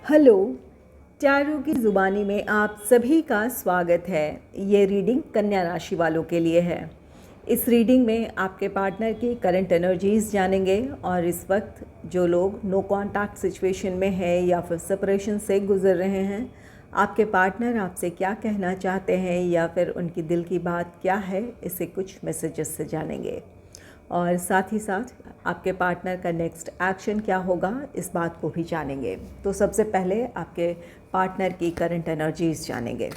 Hello. Tarot की ज़ुबानी में आप सभी का स्वागत है। ये रीडिंग कन्या राशि वालों के लिए है। इस रीडिंग में आपके पार्टनर की करंट एनर्जीज़ जानेंगे और इस वक्त जो लोग नो कॉन्टैक्ट सिचुएशन में है या फिर सेपरेशन से गुजर रहे हैं, आपके पार्टनर आपसे क्या कहना चाहते हैं या फिर उनकी दिल की बात क्या है, इसे कुछ मैसेजेस से जानेंगे। और साथ ही साथ आपके पार्टनर का नेक्स्ट एक्शन क्या होगा, इस बात को भी जानेंगे। तो सबसे पहले आपके पार्टनर की करंट एनर्जीज जानेंगे।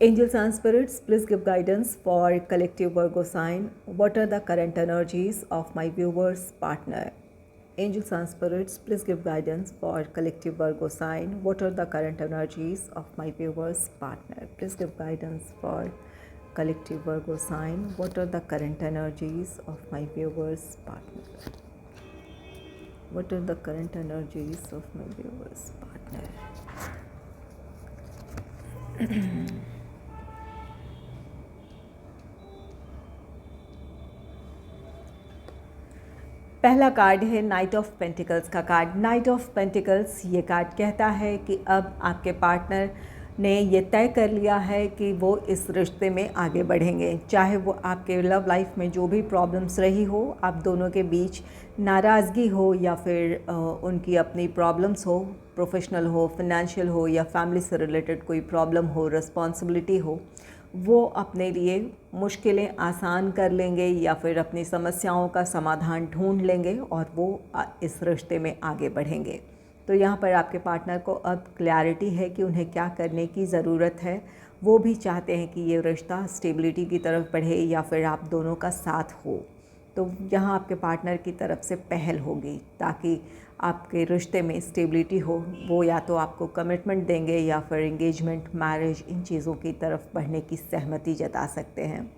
Angels and spirits, please give guidance for collective Virgo sign. What are the current energies of my viewers partner? Angels and spirits, please give guidance for collective Virgo sign. What are the current energies of my viewers partner? Please give guidance for collective Virgo sign. What are the current energies of my viewers partner? What are the current energies of my viewers partner? पहला card है night of pentacles का card. Night of pentacles ये card कहता है कि अब आपके partner ने ये तय कर लिया है कि वो इस रिश्ते में आगे बढ़ेंगे। चाहे वो आपके लव लाइफ में जो भी प्रॉब्लम्स रही हो, आप दोनों के बीच नाराज़गी हो या फिर उनकी अपनी प्रॉब्लम्स हो, प्रोफेशनल हो, फाइनेंशियल हो या फैमिली से रिलेटेड कोई प्रॉब्लम हो, रिस्पॉन्सिबिलिटी हो, वो अपने लिए मुश्किलें आसान कर लेंगे या फिर अपनी समस्याओं का समाधान ढूंढ लेंगे और वो इस रिश्ते में आगे बढ़ेंगे। तो यहाँ पर आपके पार्टनर को अब क्लैरिटी है कि उन्हें क्या करने की ज़रूरत है। वो भी चाहते हैं कि ये रिश्ता स्टेबिलिटी की तरफ बढ़े या फिर आप दोनों का साथ हो। तो यहाँ आपके पार्टनर की तरफ से पहल होगी ताकि आपके रिश्ते में स्टेबिलिटी हो। वो या तो आपको कमिटमेंट देंगे या फिर एंगेजमेंट, मैरिज, इन चीज़ों की तरफ बढ़ने की सहमति जता सकते हैं।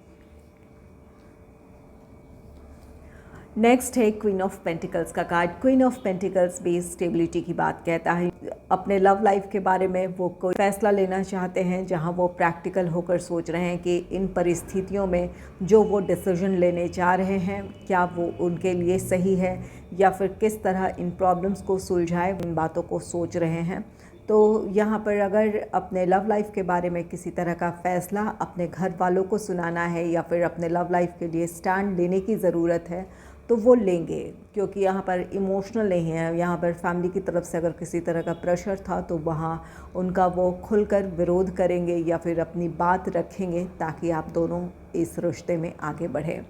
नेक्स्ट है क्वीन ऑफ पेंटिकल्स का कार्ड। क्वीन ऑफ पेंटिकल्स भी स्टेबिलिटी की बात कहता है। अपने लव लाइफ के बारे में वो कोई फैसला लेना चाहते हैं जहां वो प्रैक्टिकल होकर सोच रहे हैं कि इन परिस्थितियों में जो वो डिसीजन लेने जा रहे हैं क्या वो उनके लिए सही है या फिर किस तरह इन प्रॉब्लम्स को सुलझाए, इन बातों को सोच रहे हैं। तो यहाँ पर अगर अपने लव लाइफ के बारे में किसी तरह का फ़ैसला अपने घर वालों को सुनाना है या फिर अपने लव लाइफ के लिए स्टैंड लेने की ज़रूरत है तो वो लेंगे, क्योंकि यहाँ पर इमोशनल नहीं है। यहाँ पर फैमिली की तरफ से अगर किसी तरह का प्रेशर था तो वहाँ उनका वो खुलकर विरोध करेंगे या फिर अपनी बात रखेंगे ताकि आप दोनों इस रिश्ते में आगे बढ़ें।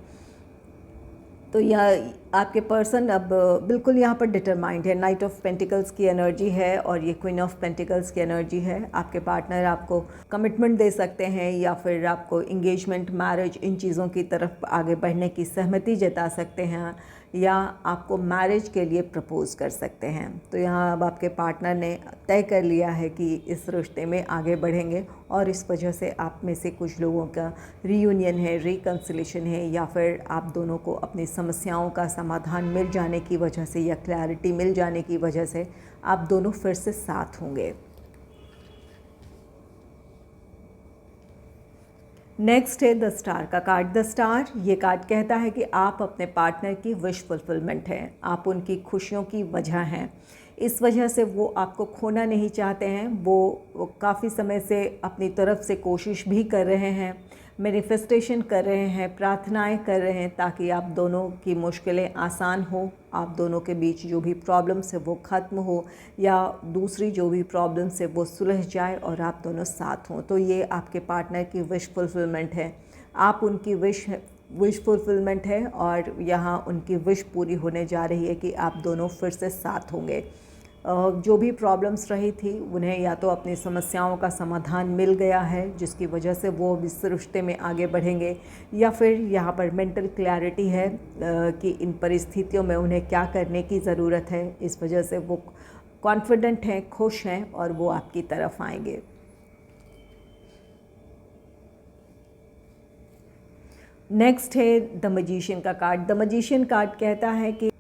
तो यह आपके पर्सन अब बिल्कुल यहाँ पर डिटरमाइंड है। नाइट ऑफ पेंटिकल्स की एनर्जी है और ये क्वीन ऑफ पेंटिकल्स की एनर्जी है। आपके पार्टनर आपको कमिटमेंट दे सकते हैं या फिर आपको इंगेजमेंट, मैरिज, इन चीज़ों की तरफ आगे बढ़ने की सहमति जता सकते हैं या आपको मैरिज के लिए प्रपोज़ कर सकते हैं। तो यहाँ अब आपके पार्टनर ने तय कर लिया है कि इस रिश्ते में आगे बढ़ेंगे और इस वजह से आप में से कुछ लोगों का रीयूनियन है, रिकन्सिलेशन है या फिर आप दोनों को अपनी समस्याओं का समाधान मिल जाने की वजह से या क्लैरिटी मिल जाने की वजह से आप दोनों फिर से साथ होंगे। नेक्स्ट है द स्टार का कार्ड। द स्टार ये कार्ड कहता है कि आप अपने पार्टनर की विश फुलफिलमेंट हैं, आप उनकी खुशियों की वजह हैं। इस वजह से वो आपको खोना नहीं चाहते हैं। वो काफ़ी समय से अपनी तरफ से कोशिश भी कर रहे हैं, मैनिफेस्टेशन कर रहे हैं, प्रार्थनाएं कर रहे हैं ताकि आप दोनों की मुश्किलें आसान हो, आप दोनों के बीच जो भी प्रॉब्लम्स है वो ख़त्म हो या दूसरी जो भी प्रॉब्लम्स है वो सुलझ जाए और आप दोनों साथ हों। तो ये आपके पार्टनर की विश फुलफिलमेंट है। आप उनकी विश फुलफिलमेंट है और यहाँ उनकी विश पूरी होने जा रही है कि आप दोनों फिर से साथ होंगे। जो भी प्रॉब्लम्स रही थी उन्हें या तो अपनी समस्याओं का समाधान मिल गया है जिसकी वजह से वो इस रिश्ते में आगे बढ़ेंगे या फिर यहाँ पर मेंटल क्लैरिटी है कि इन परिस्थितियों में उन्हें क्या करने की ज़रूरत है। इस वजह से वो कॉन्फिडेंट हैं, खुश हैं और वो आपकी तरफ आएंगे। नेक्स्ट है द मैजिशियन का कार्ड। द मैजिशियन कार्ड कहता है कि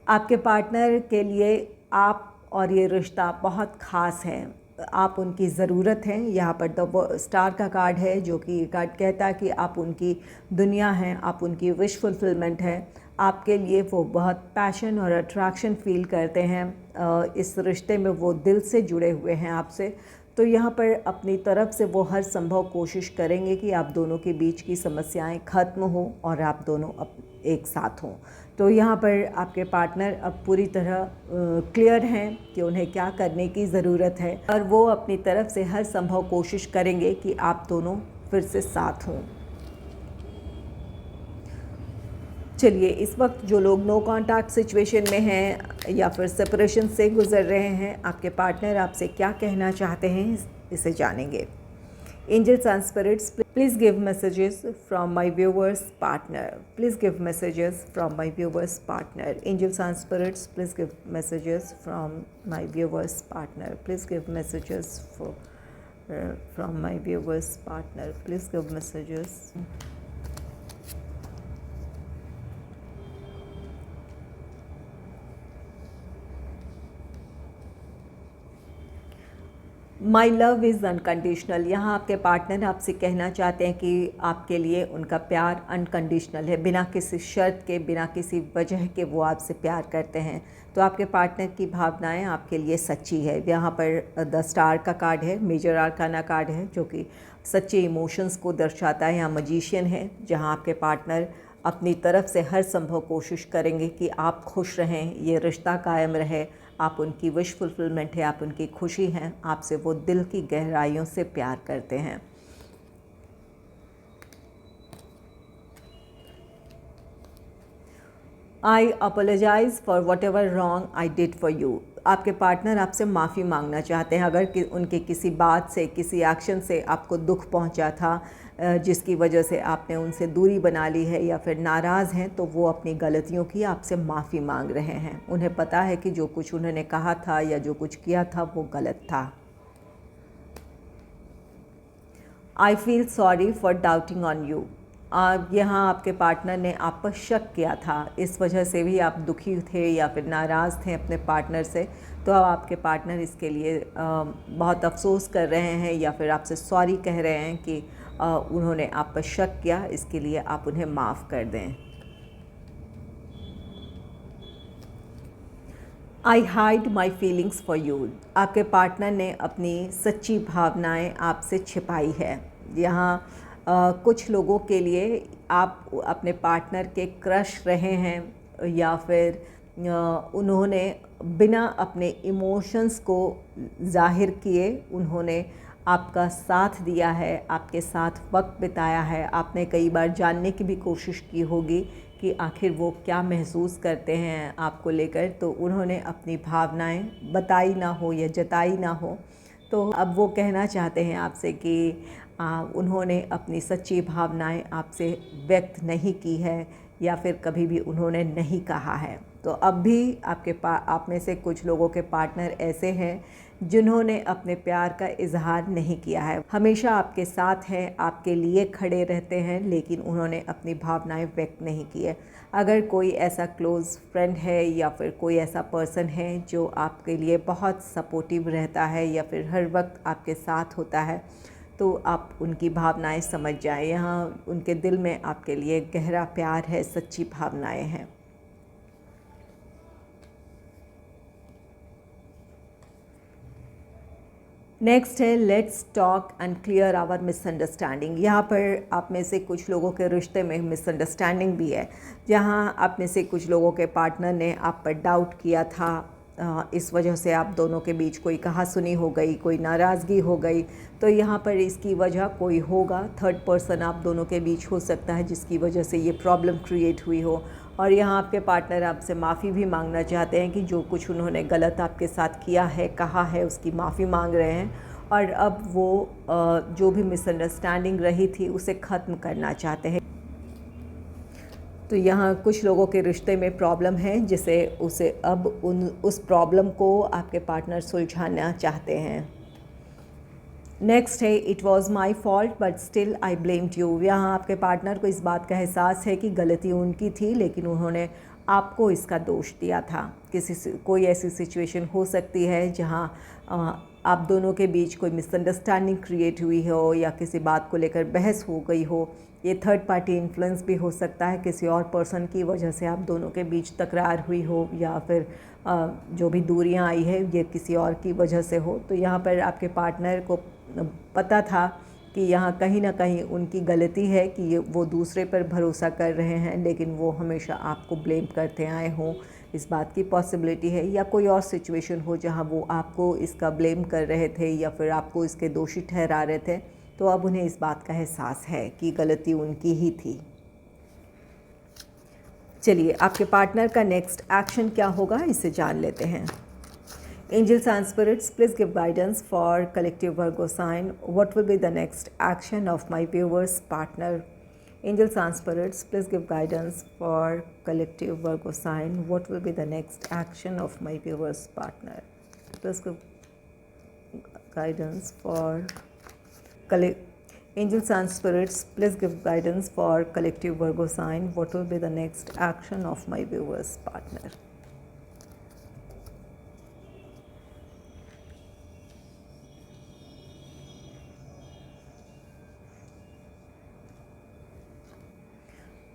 आपके पार्टनर के लिए आप और ये रिश्ता बहुत ख़ास है, आप उनकी ज़रूरत हैं। यहाँ पर द स्टार का कार्ड है जो कि ये कार्ड कहता है कि आप उनकी दुनिया हैं, आप उनकी विश फुलफिलमेंट है। आपके लिए वो बहुत पैशन और अट्रैक्शन फील करते हैं। इस रिश्ते में वो दिल से जुड़े हुए हैं आपसे। तो यहाँ पर अपनी तरफ से वो हर संभव कोशिश करेंगे कि आप दोनों के बीच की समस्याएं ख़त्म हों और आप दोनों एक साथ हों। तो यहाँ पर आपके पार्टनर अब पूरी तरह क्लियर हैं कि उन्हें क्या करने की ज़रूरत है और वो अपनी तरफ से हर संभव कोशिश करेंगे कि आप दोनों फिर से साथ हों। चलिए, इस वक्त जो लोग नो कॉन्टैक्ट सिचुएशन में हैं या फिर सेपरेशन से गुज़र रहे हैं, आपके पार्टनर आपसे क्या कहना चाहते हैं इसे जानेंगे। Angels and spirits, please give messages from my viewers partner. Please give messages from my viewers partner. Angels and spirits, please give messages from my viewers partner. Please give messages from my viewers partner. Please give messages. My love is unconditional. यहाँ आपके partner आपसे कहना चाहते हैं कि आपके लिए उनका प्यार अनकंडीशनल है, बिना किसी शर्त के, बिना किसी वजह के वो आपसे प्यार करते हैं। तो आपके पार्टनर की भावनाएं आपके लिए सच्ची है। यहाँ पर द स्टार का कार्ड है, मेजर आर्काना कार्ड है, जो कि सच्चे इमोशंस को दर्शाता है। यहाँ मजीशियन है, जहाँ आपके पार्टनर अपनी तरफ से हर संभव कोशिश करेंगे कि आप खुश रहें, ये रिश्ता कायम रहे, आप उनकी विश फुलफिलमेंट है, आप उनकी खुशी हैं, आपसे वो दिल की गहराइयों से प्यार करते हैं। I apologise for whatever wrong I did for you. आपके पार्टनर आपसे माफ़ी मांगना चाहते हैं अगर उनके किसी बात से, किसी एक्शन से आपको दुख पहुंचा था, जिसकी वजह से आपने उनसे दूरी बना ली है या फिर नाराज़ हैं, तो वो अपनी गलतियों की आपसे माफ़ी मांग रहे हैं। उन्हें पता है कि जो कुछ उन्होंने कहा था या जो कुछ किया था वो गलत था। I feel sorry for doubting on you. यहाँ आपके पार्टनर ने आप पर शक किया था, इस वजह से भी आप दुखी थे या फिर नाराज़ थे अपने पार्टनर से। तो अब आपके पार्टनर इसके लिए बहुत अफसोस कर रहे हैं या फिर आपसे सॉरी कह रहे हैं कि उन्होंने आप पर शक किया, इसके लिए आप उन्हें माफ़ कर दें। आई hide my feelings for you. आपके पार्टनर ने अपनी सच्ची भावनाएं आपसे छिपाई है। यहाँ कुछ लोगों के लिए आप अपने पार्टनर के क्रश रहे हैं या फिर उन्होंने बिना अपने इमोशंस को ज़ाहिर किए उन्होंने आपका साथ दिया है, आपके साथ वक्त बिताया है। आपने कई बार जानने की भी कोशिश की होगी कि आखिर वो क्या महसूस करते हैं आपको लेकर, तो उन्होंने अपनी भावनाएं बताई ना हो या जताई ना हो। तो अब वो कहना चाहते हैं आपसे कि उन्होंने अपनी सच्ची भावनाएं आपसे व्यक्त नहीं की है या फिर कभी भी उन्होंने नहीं कहा है। तो अब भी आप में से कुछ लोगों के पार्टनर ऐसे हैं जिन्होंने अपने प्यार का इजहार नहीं किया है, हमेशा आपके साथ हैं, आपके लिए खड़े रहते हैं, लेकिन उन्होंने अपनी भावनाएं व्यक्त नहीं की है। अगर कोई ऐसा क्लोज़ फ्रेंड है या फिर कोई ऐसा पर्सन है जो आपके लिए बहुत सपोर्टिव रहता है या फिर हर वक्त आपके साथ होता है, तो आप उनकी भावनाएं समझ जाएं। यहाँ उनके दिल में आपके लिए गहरा प्यार है, सच्ची भावनाएं हैं। नेक्स्ट है let's talk and clear our misunderstanding. यहाँ पर आप में से कुछ लोगों के रिश्ते में मिसअंडरस्टैंडिंग भी है, जहाँ आप में से कुछ लोगों के पार्टनर ने आप पर डाउट किया था, इस वजह से आप दोनों के बीच कोई कहासुनी हो गई, कोई नाराज़गी हो गई। तो यहाँ पर इसकी वजह कोई होगा, थर्ड पर्सन आप दोनों के बीच हो सकता है जिसकी वजह से ये प्रॉब्लम क्रिएट हुई हो। और यहाँ आपके पार्टनर आपसे माफ़ी भी मांगना चाहते हैं कि जो कुछ उन्होंने गलत आपके साथ किया है, कहा है, उसकी माफ़ी मांग रहे हैं और अब वो जो भी मिसअंडरस्टैंडिंग रही थी उसे ख़त्म करना चाहते हैं। तो यहाँ कुछ लोगों के रिश्ते में प्रॉब्लम है जिसे अब उस प्रॉब्लम को आपके पार्टनर सुलझाना चाहते हैं। नेक्स्ट है it was my fault but still I blamed you. यहाँ आपके पार्टनर को इस बात का एहसास है कि गलती उनकी थी, लेकिन उन्होंने आपको इसका दोष दिया था। कोई ऐसी सिचुएशन हो सकती है जहाँ आप दोनों के बीच कोई मिसअंडरस्टैंडिंग क्रिएट हुई हो या किसी बात को लेकर बहस हो गई हो, ये थर्ड पार्टी इन्फ्लुएंस भी हो सकता है, किसी और पर्सन की वजह से आप दोनों के बीच तकरार हुई हो या फिर जो भी दूरियां आई है ये किसी और की वजह से हो। तो यहाँ पर आपके पार्टनर को पता था कि यहाँ कहीं ना कहीं उनकी गलती है कि ये वो दूसरे पर भरोसा कर रहे हैं, लेकिन वो हमेशा आपको ब्लेम करते आए हों। इस बात की पॉसिबिलिटी है, या कोई और सिचुएशन हो जहाँ वो आपको इसका ब्लेम कर रहे थे या फिर आपको इसके दोषी ठहरा रहे थे। तो अब उन्हें इस बात का एहसास है कि गलती उनकी ही थी। चलिए आपके पार्टनर का नेक्स्ट एक्शन क्या होगा, इसे जान लेते हैं। Angels and spirits, please give guidance for collective Virgo sign. What will be the next action of my viewers partner? Angels and spirits, please give guidance for collective Virgo sign. What will be the next action of my viewers partner? Please give guidance for Angels and spirits, please give guidance for collective Virgo sign. What will be the next action of my viewers partner?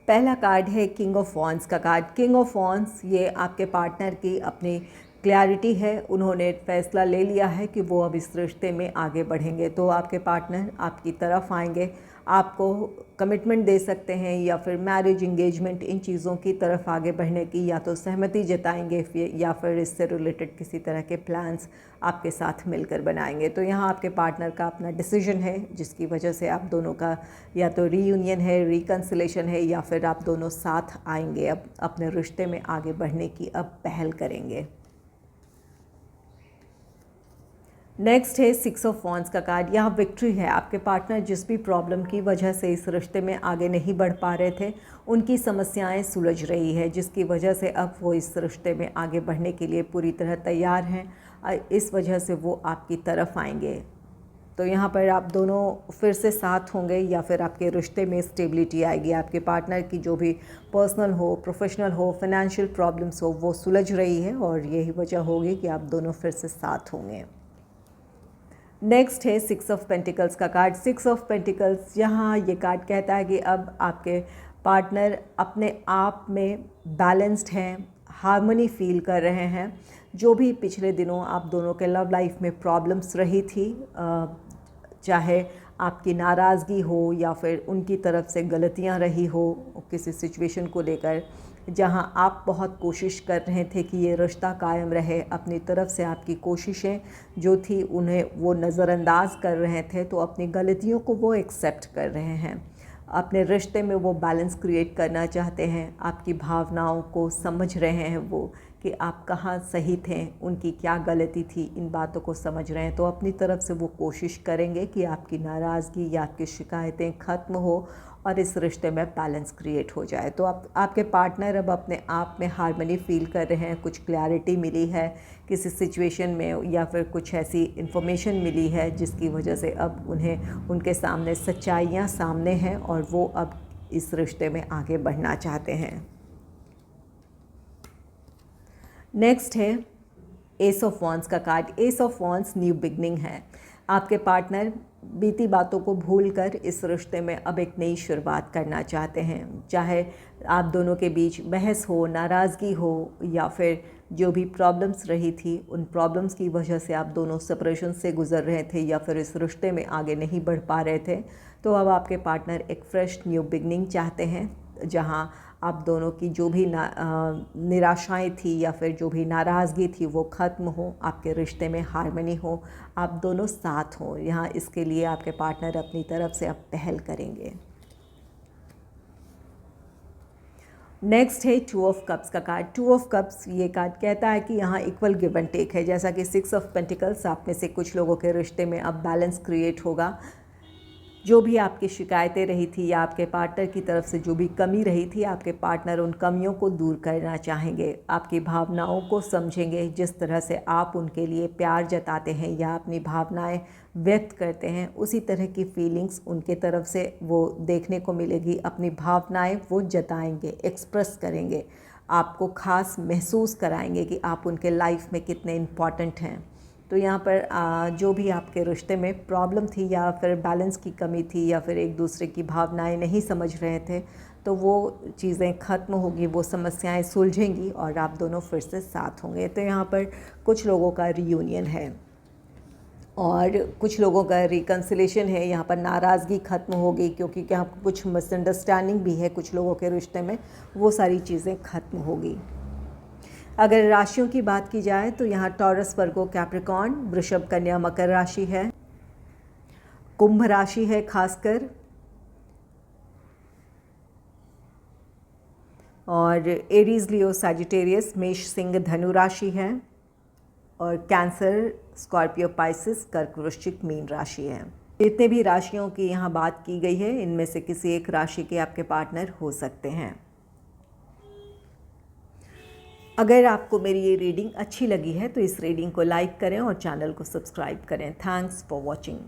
पहला card है king of wands का card. King of wands ये आपके partner की अपनी clarity है। उन्होंने फैसला ले लिया है कि वो अब इस रिश्ते में आगे बढ़ेंगे। तो आपके पार्टनर आपकी तरफ आएंगे, आपको कमिटमेंट दे सकते हैं या फिर मैरिज, इंगेजमेंट, इन चीज़ों की तरफ आगे बढ़ने की या तो सहमति जताएंगे या फिर इससे रिलेटेड किसी तरह के प्लान्स आपके साथ मिलकर बनाएंगे। तो यहाँ आपके पार्टनर का अपना डिसीजन है, जिसकी वजह से आप दोनों का या तो रीयूनियन है, रिकन्सिलेशन है, या फिर आप दोनों साथ आएंगे, अब अपने रिश्ते में आगे बढ़ने की अब पहल करेंगे। नेक्स्ट है सिक्स ऑफ वॉन्ड्स का कार्ड। यहाँ विक्ट्री है। आपके पार्टनर जिस भी प्रॉब्लम की वजह से इस रिश्ते में आगे नहीं बढ़ पा रहे थे, उनकी समस्याएं सुलझ रही है, जिसकी वजह से अब वो इस रिश्ते में आगे बढ़ने के लिए पूरी तरह तैयार हैं। इस वजह से वो आपकी तरफ आएंगे। तो यहाँ पर आप दोनों फिर से साथ होंगे या फिर आपके रिश्ते में स्टेबिलिटी आएगी। आपके पार्टनर की जो भी पर्सनल हो, प्रोफेशनल हो, फाइनेंशियल प्रॉब्लम्स हो, वो सुलझ रही है और यही वजह होगी कि आप दोनों फिर से साथ होंगे। नेक्स्ट है सिक्स ऑफ पेंटिकल्स का कार्ड। सिक्स ऑफ पेंटिकल्स, यहाँ ये कार्ड कहता है कि अब आपके पार्टनर अपने आप में बैलेंस्ड हैं, हार्मनी फील कर रहे हैं। जो भी पिछले दिनों आप दोनों के लव लाइफ में प्रॉब्लम्स रही थी, चाहे आपकी नाराज़गी हो या फिर उनकी तरफ से गलतियां रही हो किसी सिचुएशन को लेकर, जहां आप बहुत कोशिश कर रहे थे कि ये रिश्ता कायम रहे, अपनी तरफ से आपकी कोशिशें जो थी उन्हें वो नज़रअंदाज कर रहे थे, तो अपनी गलतियों को वो एक्सेप्ट कर रहे हैं। अपने रिश्ते में वो बैलेंस क्रिएट करना चाहते हैं। आपकी भावनाओं को समझ रहे हैं वो कि आप कहाँ सही थे, उनकी क्या गलती थी, इन बातों को समझ रहे हैं। तो अपनी तरफ से वो कोशिश करेंगे कि आपकी नाराज़गी या आपकी शिकायतें ख़त्म हो और इस रिश्ते में बैलेंस क्रिएट हो जाए। तो आपके पार्टनर अब अपने आप में हार्मनी फील कर रहे हैं। कुछ क्लैरिटी मिली है किसी सिचुएशन में या फिर कुछ ऐसी इन्फॉर्मेशन मिली है जिसकी वजह से अब उन्हें उनके सामने सच्चाइयाँ सामने हैं और वो अब इस रिश्ते में आगे बढ़ना चाहते हैं। नेक्स्ट है एस ऑफ वॉन्ड्स का card. S of wands new beginning है। आपके पार्टनर बीती बातों को भूलकर इस रिश्ते में अब एक नई शुरुआत करना चाहते हैं। चाहे आप दोनों के बीच बहस हो, नाराज़गी हो या फिर जो भी प्रॉब्लम्स रही थी, उन प्रॉब्लम्स की वजह से आप दोनों सेपरेशन से गुजर रहे थे या फिर इस रिश्ते में आगे नहीं बढ़ पा रहे थे, तो अब आपके पार्टनर एक फ्रेश न्यू बिगनिंग चाहते हैं, जहां आप दोनों की जो भी निराशाएं थी या फिर जो भी नाराज़गी थी वो ख़त्म हो, आपके रिश्ते में हार्मनी हो, आप दोनों साथ हों। यहाँ इसके लिए आपके पार्टनर अपनी तरफ से अब पहल करेंगे। नेक्स्ट है टू ऑफ कप्स का कार्ड। टू ऑफ कप्स ये कार्ड कहता है कि यहाँ इक्वल गिव एंड टेक है। जैसा कि सिक्स ऑफ पेंटिकल्स, आप में से कुछ लोगों के रिश्ते में अब बैलेंस क्रिएट होगा। जो भी आपकी शिकायतें रही थी या आपके पार्टनर की तरफ से जो भी कमी रही थी, आपके पार्टनर उन कमियों को दूर करना चाहेंगे, आपकी भावनाओं को समझेंगे। जिस तरह से आप उनके लिए प्यार जताते हैं या अपनी भावनाएं व्यक्त करते हैं, उसी तरह की फीलिंग्स उनके तरफ से वो देखने को मिलेगी। अपनी भावनाएं वो जताएंगे, एक्सप्रेस करेंगे, आपको ख़ास महसूस कराएंगे कि आप उनके लाइफ में कितने इम्पॉर्टेंट हैं। तो यहाँ पर जो भी आपके रिश्ते में प्रॉब्लम थी या फिर बैलेंस की कमी थी या फिर एक दूसरे की भावनाएं नहीं समझ रहे थे, तो वो चीज़ें ख़त्म होगी, वो समस्याएं सुलझेंगी और आप दोनों फिर से साथ होंगे। तो यहाँ पर कुछ लोगों का रियूनियन है और कुछ लोगों का रिकन्सिलेशन है। यहाँ पर नाराज़गी ख़त्म होगी क्योंकि यहाँ पर कुछ मिसअंडरस्टैंडिंग भी है कुछ लोगों के रिश्ते में, वो सारी चीज़ें ख़त्म होगी। अगर राशियों की बात की जाए तो यहाँ टॉरस, वर्गो, कैप्रिकॉर्न, वृषभ, कन्या, मकर राशि है, कुंभ राशि है खासकर, और एरीज, लियो, सैजिटेरियस, मेष, सिंह, धनु राशि है, और कैंसर, स्कॉर्पियो, पाइसिस, कर्क, वृश्चिक, मीन राशि है। जितने भी राशियों की यहाँ बात की गई है, इनमें से किसी एक राशि के आपके पार्टनर हो सकते हैं। अगर आपको मेरी ये रीडिंग अच्छी लगी है तो इस रीडिंग को लाइक करें और चैनल को सब्सक्राइब करें। Thanks for watching.